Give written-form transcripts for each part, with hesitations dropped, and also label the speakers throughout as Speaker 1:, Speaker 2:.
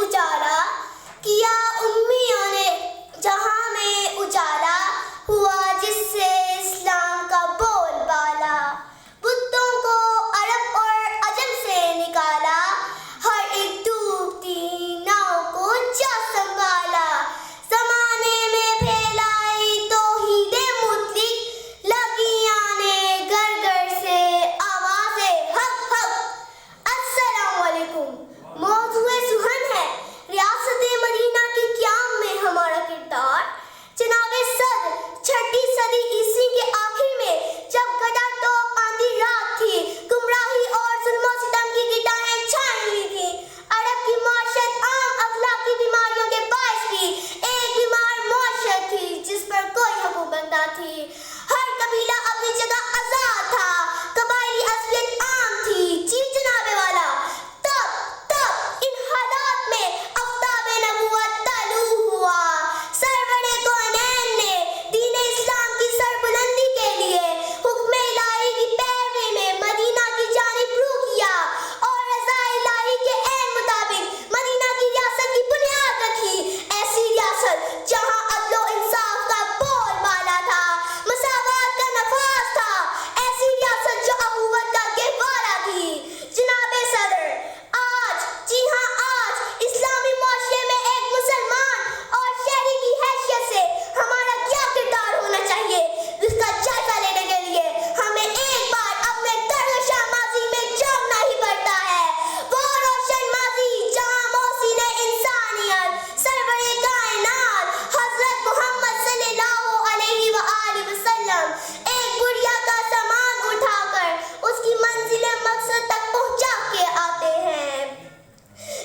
Speaker 1: گزارا کیا امیوں نے جہاں میں اجالا ہوا جس سے اسلام کا بول بالا بتوں کو عرب اور عجم سے نکالا ہر ایک ڈوبتی ناؤ کو جا سنبھالا زمانے میں پھیلائی توحید مطلق لگی آنے گھر گھر سے آواز حق حق السلام علیکم موضوع سخن ہے ریاست مدینہ کے قیام میں ہمارا کردار جناب صدر چھٹی صدی عیسوی کے آخر میں جب گدا ٹوپ آندھی رات تھی گمراہی اور ظلم و ستم کی گٹاریں چھائی ہوئی تھی عرب کی معاشرت عام اخلاقی بیماریوں کے باعث بھی ایک بیمار معاشرت تھی جس پر کوئی حکومت نہ تھی ہر قبیلہ اپنی جگہ آزاد تھا قبائلی عصبیت عام تھی جی جناب والا تب ان حالات میں آفتاب نبوت طلوع ہوا سرور کونین نے دین اسلام کی سربلندی کے لیے حکم الہی کی پیروی میں مدینہ کی جانب رو کیا اور رضا الہی کے عین مطابق مدینہ کی ریاست کی بنیاد رکھی ایسی ریاست جہاں عدل و انصاف کا بول بالا تھا مساوات کا نفاذ تھا ایسی ریاست جو اخوت کا گہوارہ تھی جناب صدر آج جی ہاں آج اسلامی معاشرے میں ایک مسلمان اور شہری کی حیثیت سے ہمارا کیا کردار ہونا چاہیے اس کا جائزہ لینے کے لیے ہمیں ایک بار اپنے درگشا ماضی میں جھانکنا ہی پڑتا ہے وہ روشن ماضی جہاں محسن انسانیت سرور کائنات حضرت محمد صلی اللہ علیہ وآلہ وسلم ایک گڑیا کا سامان اٹھا کر اس کی منزل مقصد تک پہنچا کے آتے ہیں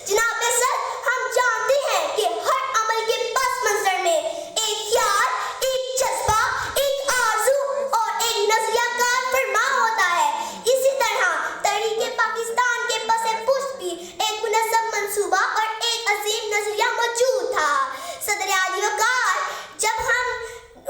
Speaker 1: جناب سر ہم جانتے ہیں کہ ہر عمل کے پس منظر میں ایک خیال ایک جذبہ ایک آرزو اور ایک نظریہ کار فرما ہوتا ہے اسی طرح تحریک پاکستان کے پس پشت بھی ایک منظم منصوبہ اور ایک عظیم نظریہ موجود تھا صدر عالی وقار جب ہم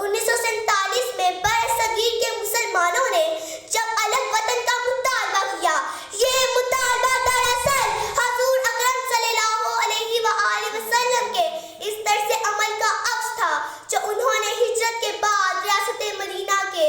Speaker 1: 1947 میں برصغیر کے مسلمانوں نے جب الگ وطن کا مطالبہ کیا یہ مطالبہ دراصل حضور اکرم صلی اللہ علیہ وآلہ وسلم کے اس طرز عمل کا عکس تھا جو انہوں نے ہجرت کے بعد ریاست مدینہ کے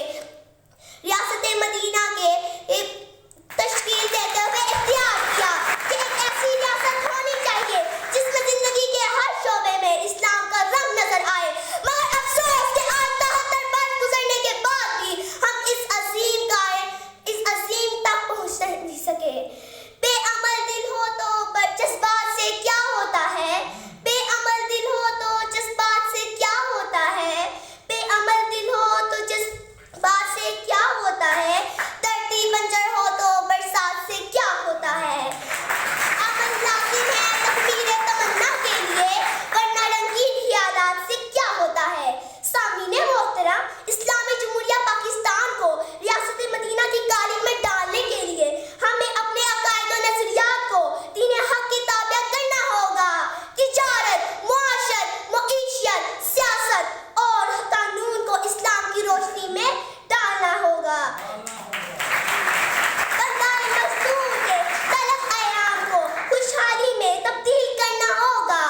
Speaker 1: تشکیل دیتے ہوئے اختیار کیا کہ ایک ایسی ریاست ہونی چاہیے جس میں زندگی کے ہر شعبے میں اسلام کا رنگ نظر آئے مگر افسوس کہ آج 73 برس گزرنے کے بعد بھی ہم اس عظیم تک پہنچ نہیں سکے بے عمل دل ہو تو جذبات سے کیا ہوتا ہے بے عمل دل ہو تو جذبات سے کیا ہوتا ہے بے عمل دل ہو تو جذبات سے کیا ہوتا ہے دھرتی بنجر ہو تو برسات سے کیا ہوتا ہے عمل لازم ہے تکبیر تمنا کے لیے ورنہ رنگین خیالات سے کیا ہوتا ہے سامنے محترم اسلامی جمہوریہ پاکستان کو ریاست مدینہ کی قالب میں ڈالنے کے لیے ہمیں اپنے عقائد و نظریات کو دین حق کی تابع کرنا ہوگا تجارت معاشرت معیشت سیاست اور قانون کو اسلام کی روشنی میں ڈالنا ہوگا بندہ مزدور کے طلب ایام کو خوشحالی میں تبدیل کرنا ہوگا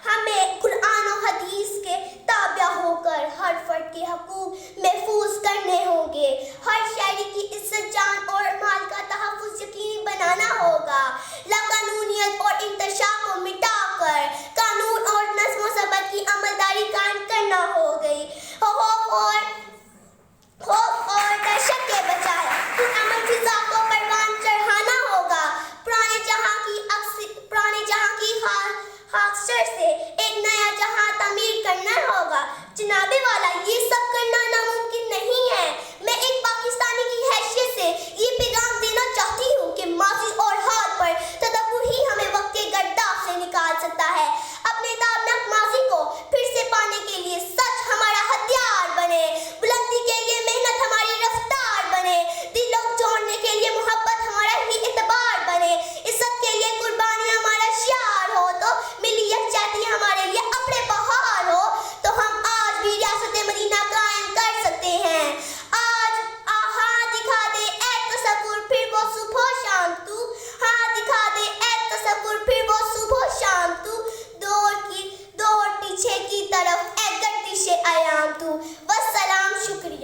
Speaker 1: ہمیں قرآن و حدیث کے تابع ہو کر ہر فرد کے حقوق محفوظ کرنے ہوں گے ہر شہری کی عزت جان اور مال کا تحفظ یقینی بنانا ہوگا لاقانونیت اور انتشار کو مٹا کر قانون اور نظم و ضبط کی عملداری قائم کرنا ہوگی خوف اور دہشت کے بجائے اس عمل فضا کو پروان چڑھانا ہوگا پرانے جہاں کی خاکسر سے ایک نیا جہاں تعمیر کرنا ہوگا جناب والا یہ سب کرنا ناممکن نہیں ہے میں ایک پاکستانی کی حیثیت سے یہ پیغام دینا چاہتی ہوں کہ ماضی اور حال پر تدبر ہی ہمیں وقت کے گرداب سے نکال سکتا ہے اپنے تابناک ماضی کو پھر سے پانے کے لیے سچ ہمارا ہتھیار بنے بلندی کے لیے محنت ہماری رفتار بنے دلوں جوڑنے کے لیے محبت ہمارا ہی اعتبار بنے عزت کے لیے قربانی ہمارا شعار ہو تو ملی یکجہتی ہمارے لیے اپنے بہار ہو تو ہم آج بھی ریاست علامت ہوں. والسلام. شکریہ.